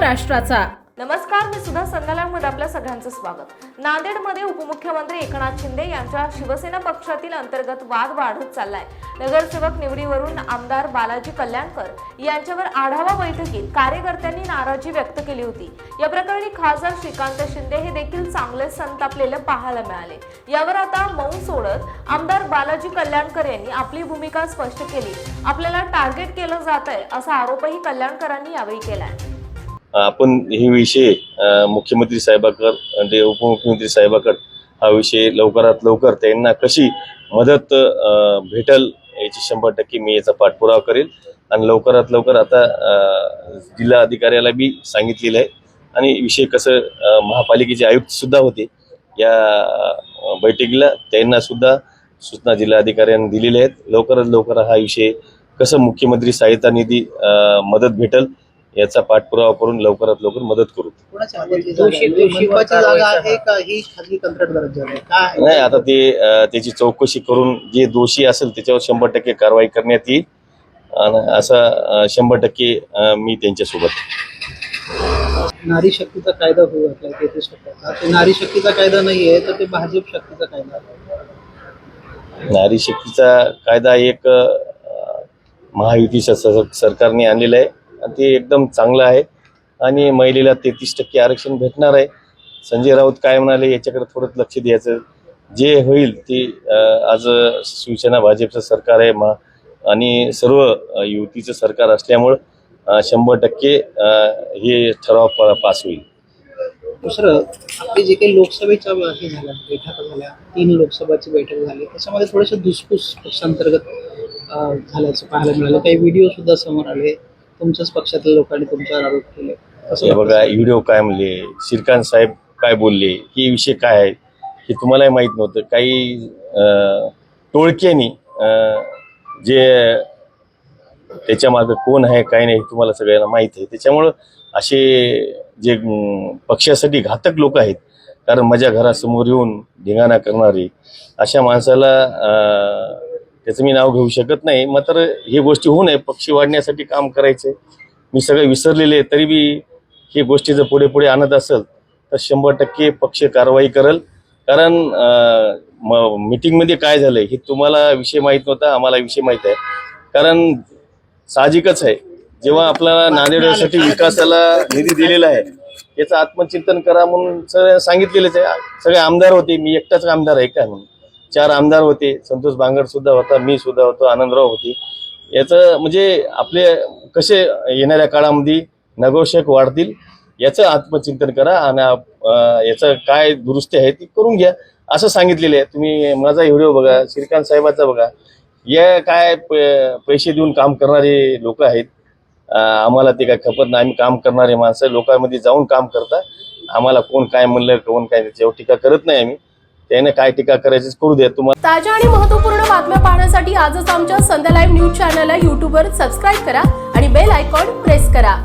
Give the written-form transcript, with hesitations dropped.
महाराष्ट्राचा। नमस्कार, मी सुद्धा संध्याकाळमध्ये आपल्या सगळ्यांचं स्वागत। नांदेडमध्ये उपमुख्यमंत्री एकनाथ शिंदे यांच्या शिवसेना पक्षातील अंतर्गत वाद वाढत चाललाय। नगरसेवक निवडीवरून आमदार बालाजी कल्याणकर यांच्यावर आढावा बैठकीत कार्यकर्त्यांनी नाराजी व्यक्त केली होती। या प्रकरणी खासदार श्रीकांत शिंदे हे देखील चांगले संतापलेले पाहायला मिळाले। यावर आता मौन सोडत आमदार बालाजी कल्याणकर यांनी आपली भूमिका स्पष्ट केली। आपल्याला टार्गेट केलं जात आहे असा आरोपही कल्याणकरांनी यावेळी केलाय। आपण हे विषय मुख्यमंत्री साहेबांकडे आणि उपमुख्यमंत्री साहेबांकडे हा विषय लवकरात लवकर त्यांना कशी मदत भेटल याची 100% मी याचा पाठपुरावा करेल आणि लवकरात लवकर आता जिल्हा अधिकाऱ्याला बी सांगितलेलं आहे आणि विषय कसं महापालिकेचे आयुक्त सुद्धा होते या बैठकीला, त्यांना सुद्धा सूचना जिल्हा अधिकाऱ्यांनी दिलेल्या आहेत। लवकरात लवकर हा विषय कसं मुख्यमंत्री सहायता निधी मदत भेटल याचा पाठपुरावा करून लवकरात लवकर मदत करू। नाही, आता ते त्याची चौकशी करून जे दोषी असेल त्याच्यावर 100% कारवाई करण्यात येईल आणि असा 100% मी त्यांच्यासोबत। नारी शक्तीचा कायदा होऊ घातला 33%। ते नारी शक्तीचा कायदा नाहीये तर ते भाजप शक्तीचा कायदा। नारी शक्तीचा कायदा एक महायुतीच्या सरकारने आणलेला आहे आणि ते एकदम चांगलं आहे आणि महिलेला 33% आरक्षण भेटणार आहे। संजय राऊत काय म्हणाले याच्याकडे थोडं लक्ष द्यायचं, जे होईल ते आज शिवसेना भाजपचं सरकार आहे आणि सर्व युतीचं सरकार असल्यामुळं 100% हे ठराव पास होईल। दुसरं, आपली जे काही लोकसभेच्या बैठका झाल्या 3 लोकसभाची बैठक झाली त्याच्यामध्ये थोडेसे धुसफूस पक्षांतर्गत झाल्याचं पाहायला मिळालं। काही व्हिडिओ सुद्धा समोर आले, तुमच्याच पक्षातील लोकांनी तुमच्यावर आरोप केले। हे बघा, व्हिडिओ काय म्हणले, श्रीकांत साहेब काय बोलले, हे विषय काय आहे हे तुम्हालाही माहीत नव्हतं। काही टोळक्यांनी जे त्याच्या मागे कोण आहे काय नाही तुम्हाला सगळ्यांना माहीत आहे। त्याच्यामुळं असे जे पक्षासाठी घातक लोक आहेत, कारण माझ्या घरासमोर येऊन धिंगाणा करणारे अशा माणसाला त्याचं मी नाव घेऊ शकत नाही। मात्र हे गोष्टी होऊ नये, पक्ष वाढण्यासाठी काम करायचे। मी सगळे विसरलेले तरी बी हे गोष्टी जर पुढे पुढे आणत असेल तर 100% पक्ष कारवाई करेल। कारण मीटिंगमध्ये काय झालंय हे तुम्हाला विषय माहीत नव्हता, आम्हाला विषय माहीत आहे। कारण साहजिकच आहे, जेव्हा आपल्याला नांदेडसाठी विकासाला निधी दिलेला आहे याचं आत्मचिंतन करा म्हणून सगळं सांगितलेलंच आहे। सगळे आमदार होते, मी एकटाच आमदार आहे काय म्हणून 4 आमदार होते, संतोष बांगर सुद्धा होता, मी सुद्धा होतो, आनंदराव होते। याचं म्हणजे आपले कसे येणाऱ्या काळामध्ये नगरसेवक वाढतील याचं आत्मचिंतन करा आणि याचं काय दुरुस्ती आहे ती करून घ्या असं सांगितलेलं आहे। तुम्ही माझा व्हिडिओ बघा, श्रीकांत साहेबाचा बघा, या काय पैसे देऊन काम करणारे लोक आहेत। आम्हाला ते काय खपत नाही, आम्ही काम करणारे माणसं लोकांमध्ये जाऊन काम करता। आम्हाला कोण काय म्हणलं कोण काय त्याच्यावर टीका करत नाही आम्ही, त्याने काय टीका करायचं करू द्या। तुम्हाला ताज्या आणि महत्त्वपूर्ण बातम्या पाहण्यासाठी आजच आमच्या संध्या लाईव्ह न्यूज चॅनलला YouTubeवर सबस्क्राईब करा आणि बेल आयकॉन प्रेस करा।